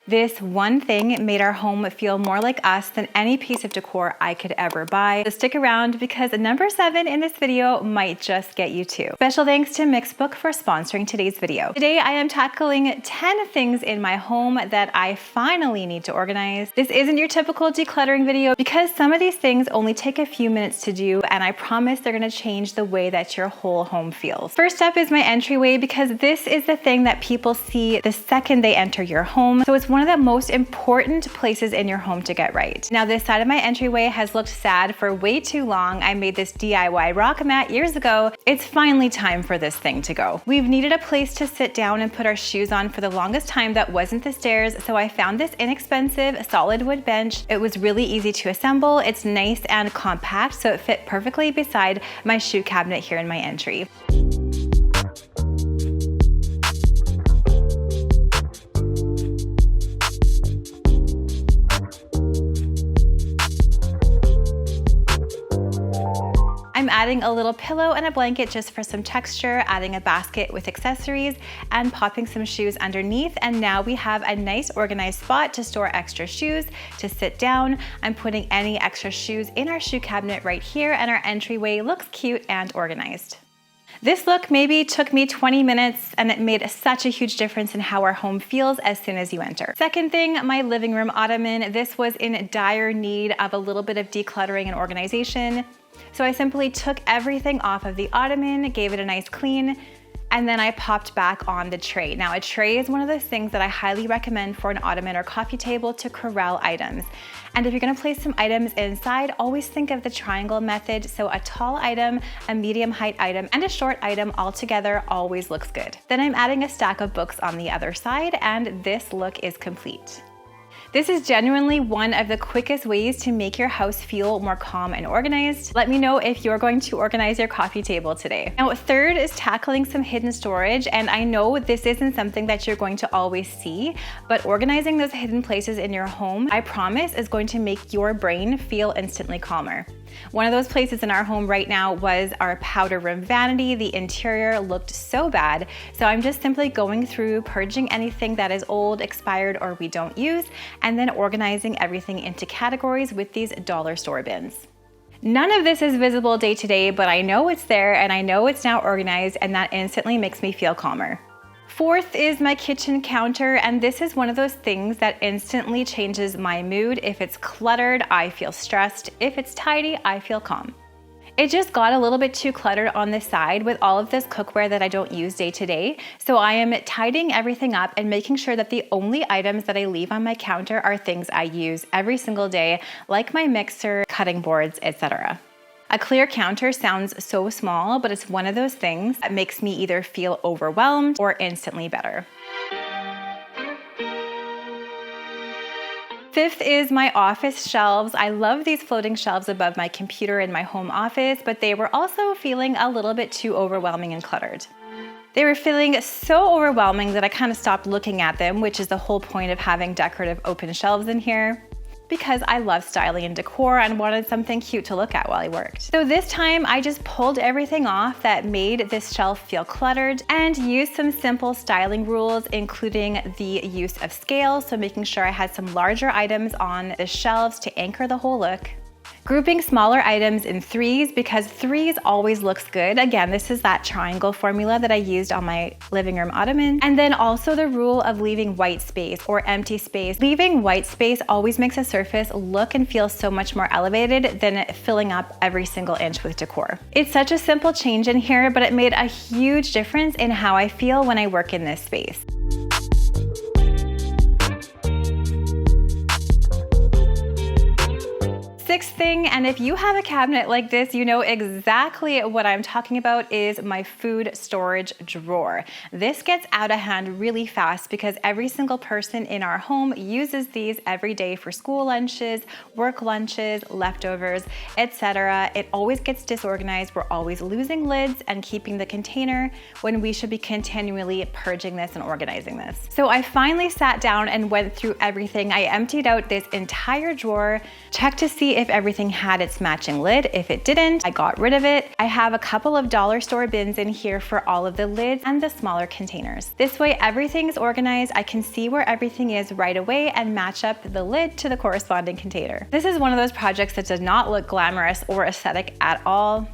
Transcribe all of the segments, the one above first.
This one thing made our home feel more like us than any piece of decor I could ever buy. So stick around because number 7 in this video might just get you too. Special thanks to Mixbook for sponsoring today's video. Today I am tackling 10 things in my home that I finally need to organize. This isn't your typical decluttering video because some of these things only take a few minutes to do, and I promise they're gonna change the way that your whole home feels. First up is my entryway, because this is the thing that people see the second they enter your home. So it's one of the most important places in your home to get right. Now, this side of my entryway has looked sad for way too long. I made this DIY rock mat years ago. It's finally time for this thing to go. We've needed a place to sit down and put our shoes on for the longest time that wasn't the stairs, so I found this inexpensive solid wood bench. It was really easy to assemble. It's nice and compact, so it fit perfectly beside my shoe cabinet here in my entry. I'm adding a little pillow and a blanket just for some texture, adding a basket with accessories, and popping some shoes underneath. And now we have a nice organized spot to store extra shoes, to sit down. I'm putting any extra shoes in our shoe cabinet right here, and our entryway looks cute and organized. This look maybe took me 20 minutes, and it made such a huge difference in how our home feels as soon as you enter. Second thing, my living room ottoman. This was in dire need of a little bit of decluttering and organization. So I simply took everything off of the ottoman, gave it a nice clean, and then I popped back on the tray. Now, a tray is one of those things that I highly recommend for an ottoman or coffee table to corral items. And if you're gonna place some items inside, always think of the triangle method. So a tall item, a medium height item, and a short item all together always looks good. Then I'm adding a stack of books on the other side, and this look is complete. This is genuinely one of the quickest ways to make your house feel more calm and organized. Let me know if you're going to organize your coffee table today. Now, third is tackling some hidden storage, and I know this isn't something that you're going to always see, but organizing those hidden places in your home, I promise, is going to make your brain feel instantly calmer. One of those places in our home right now was our powder room vanity. The interior looked so bad, so I'm just simply going through, purging anything that is old, expired, or we don't use, and then organizing everything into categories with these dollar store bins. None of this is visible day to day, but I know it's there and I know it's now organized, and that instantly makes me feel calmer. Fourth is my kitchen counter, and this is one of those things that instantly changes my mood. If it's cluttered, I feel stressed. If it's tidy, I feel calm. It just got a little bit too cluttered on this side with all of this cookware that I don't use day to day. So I am tidying everything up and making sure that the only items that I leave on my counter are things I use every single day, like my mixer, cutting boards, etc. A clear counter sounds so small, but it's one of those things that makes me either feel overwhelmed or instantly better. Fifth is my office shelves. I love these floating shelves above my computer in my home office, but they were also feeling a little bit too overwhelming and cluttered. They were feeling so overwhelming that I kind of stopped looking at them, which is the whole point of having decorative open shelves in here, because I love styling and decor and wanted something cute to look at while I worked. So this time I just pulled everything off that made this shelf feel cluttered and used some simple styling rules, including the use of scales, so making sure I had some larger items on the shelves to anchor the whole look. Grouping smaller items in threes, because threes always looks good. Again, this is that triangle formula that I used on my living room ottoman. And then also the rule of leaving white space or empty space. Leaving white space always makes a surface look and feel so much more elevated than filling up every single inch with decor. It's such a simple change in here, but it made a huge difference in how I feel when I work in this space. Sixth thing, and if you have a cabinet like this, you know exactly what I'm talking about, is my food storage drawer. This gets out of hand really fast because every single person in our home uses these every day for school lunches, work lunches, leftovers, etc. It always gets disorganized. We're always losing lids and keeping the container when we should be continually purging this and organizing this. So I finally sat down and went through everything. I emptied out this entire drawer, checked to see if everything everything had its matching lid. If it didn't, I got rid of it. I have a couple of dollar store bins in here for all of the lids and the smaller containers. This way everything's organized. I can see where everything is right away and match up the lid to the corresponding container. This is one of those projects that does not look glamorous or aesthetic at all.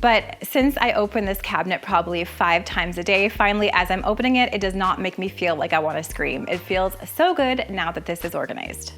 But since I open this cabinet probably 5 times a day, finally as I'm opening it, it does not make me feel like I want to scream. It feels so good now that this is organized.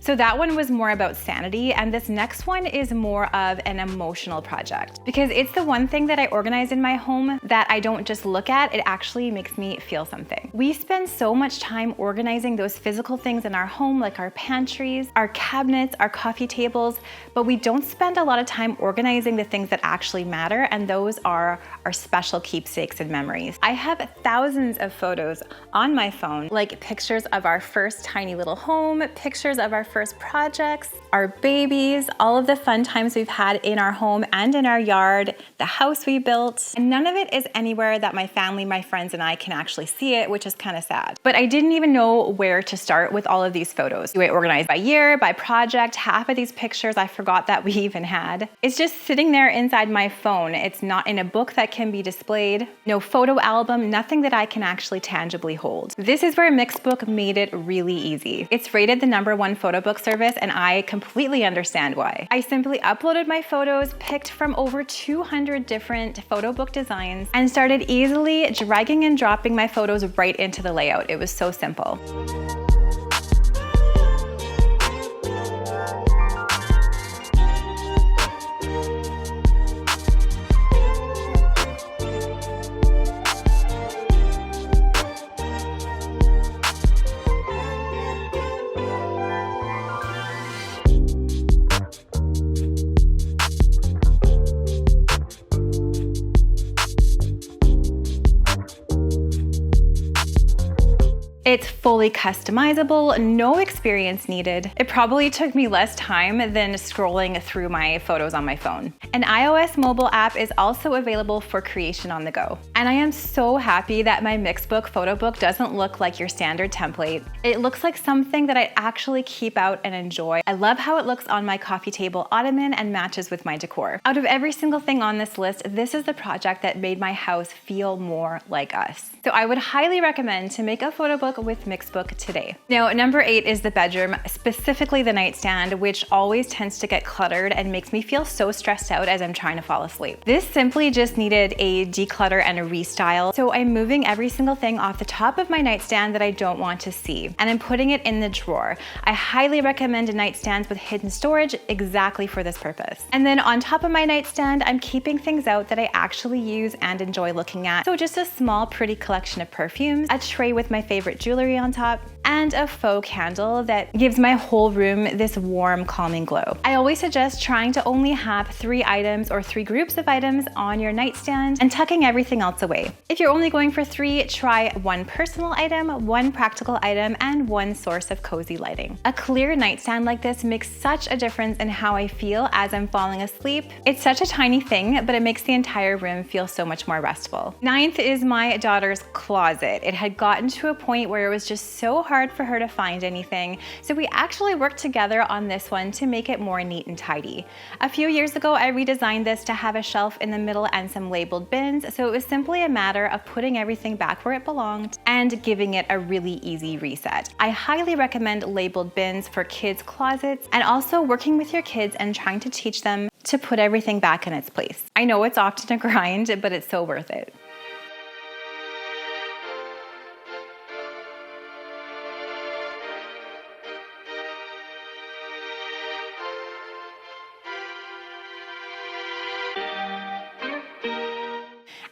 So that one was more about sanity, and this next one is more of an emotional project because it's the one thing that I organize in my home that I don't just look at, it actually makes me feel something. We spend so much time organizing those physical things in our home, like our pantries, our cabinets, our coffee tables, but we don't spend a lot of time organizing the things that actually matter, and those are our special keepsakes and memories. I have thousands of photos on my phone, like pictures of our first tiny little home, pictures of our first projects, our babies, all of the fun times we've had in our home and in our yard, the house we built, and none of it is anywhere that my family, my friends, and I can actually see it, which is kind of sad. But I didn't even know where to start with all of these photos. Do I organize by year, by project? Half of these pictures I forgot that we even had. It's just sitting there inside my phone. It's not in a book that can be displayed. No photo album, nothing that I can actually tangibly hold. This is where Mixbook made it really easy. It's rated the #1 photo book service, and I completely understand why. I simply uploaded my photos, picked from over 200 different photo book designs, and started easily dragging and dropping my photos right into the layout. It was so simple. It's fully customizable, no experience needed. It probably took me less time than scrolling through my photos on my phone. An iOS mobile app is also available for creation on the go. And I am so happy that my Mixbook Photo Book doesn't look like your standard template. It looks like something that I actually keep out and enjoy. I love how it looks on my coffee table ottoman and matches with my decor. Out of every single thing on this list, this is the project that made my house feel more like us. So I would highly recommend to make a photo book with Mixbook today. Now, number 8 is the bedroom, specifically the nightstand, which always tends to get cluttered and makes me feel so stressed out as I'm trying to fall asleep. This simply just needed a declutter and a restyle. So I'm moving every single thing off the top of my nightstand that I don't want to see, and I'm putting it in the drawer. I highly recommend nightstands with hidden storage exactly for this purpose. And then on top of my nightstand, I'm keeping things out that I actually use and enjoy looking at. So just a small, pretty collection of perfumes, a tray with my favorite jewelry on top, and a faux candle that gives my whole room this warm, calming glow. I always suggest trying to only have 3 items or 3 groups of items on your nightstand and tucking everything else away. If you're only going for 3, try 1 personal item, 1 practical item, and 1 source of cozy lighting. A clear nightstand like this makes such a difference in how I feel as I'm falling asleep. It's such a tiny thing, but it makes the entire room feel so much more restful. 9th is my daughter's closet. It had gotten to a point where it was just so hard for her to find anything, so we actually worked together on this one to make it more neat and tidy. A few years ago, I redesigned this to have a shelf in the middle and some labeled bins, so it was simply a matter of putting everything back where it belonged and giving it a really easy reset. I highly recommend labeled bins for kids' closets and also working with your kids and trying to teach them to put everything back in its place. I know it's often a grind, but it's so worth it.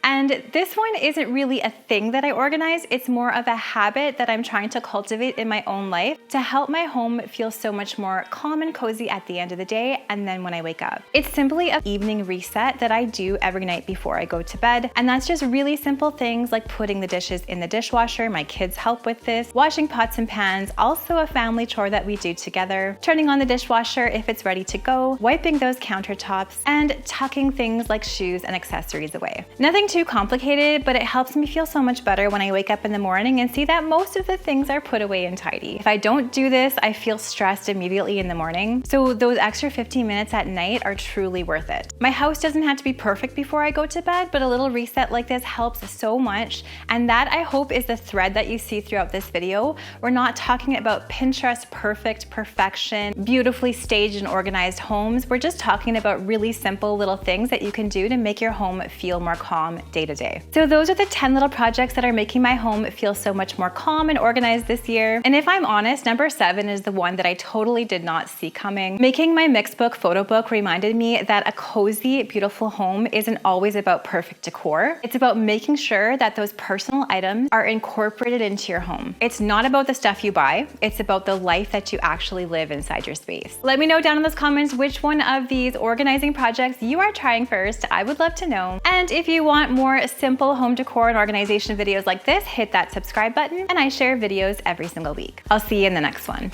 And this one isn't really a thing that I organize, it's more of a habit that I'm trying to cultivate in my own life to help my home feel so much more calm and cozy at the end of the day and then when I wake up. It's simply an evening reset that I do every night before I go to bed, and that's just really simple things like putting the dishes in the dishwasher. My kids help with this. Washing pots and pans, also a family chore that we do together. Turning on the dishwasher if it's ready to go, wiping those countertops, and tucking things like shoes and accessories away. Nothing too complicated, complicated, but it helps me feel so much better when I wake up in the morning and see that most of the things are put away and tidy. If I don't do this, I feel stressed immediately in the morning. So those extra 15 minutes at night are truly worth it. My house doesn't have to be perfect before I go to bed, but a little reset like this helps so much. And that, I hope, is the thread that you see throughout this video. We're not talking about Pinterest perfect perfection, beautifully staged and organized homes. We're just talking about really simple little things that you can do to make your home feel more calm day to day. So those are the 10 little projects that are making my home feel so much more calm and organized this year. And if I'm honest, number 7 is the one that I totally did not see coming. Making my Mixbook Photo Book reminded me that a cozy, beautiful home isn't always about perfect decor. It's about making sure that those personal items are incorporated into your home. It's not about the stuff you buy, it's about the life that you actually live inside your space. Let me know down in those comments which one of these organizing projects you are trying first. I would love to know. And if you want more simple home decor and organization videos like this, hit that subscribe button, and I share videos every single week. I'll see you in the next one.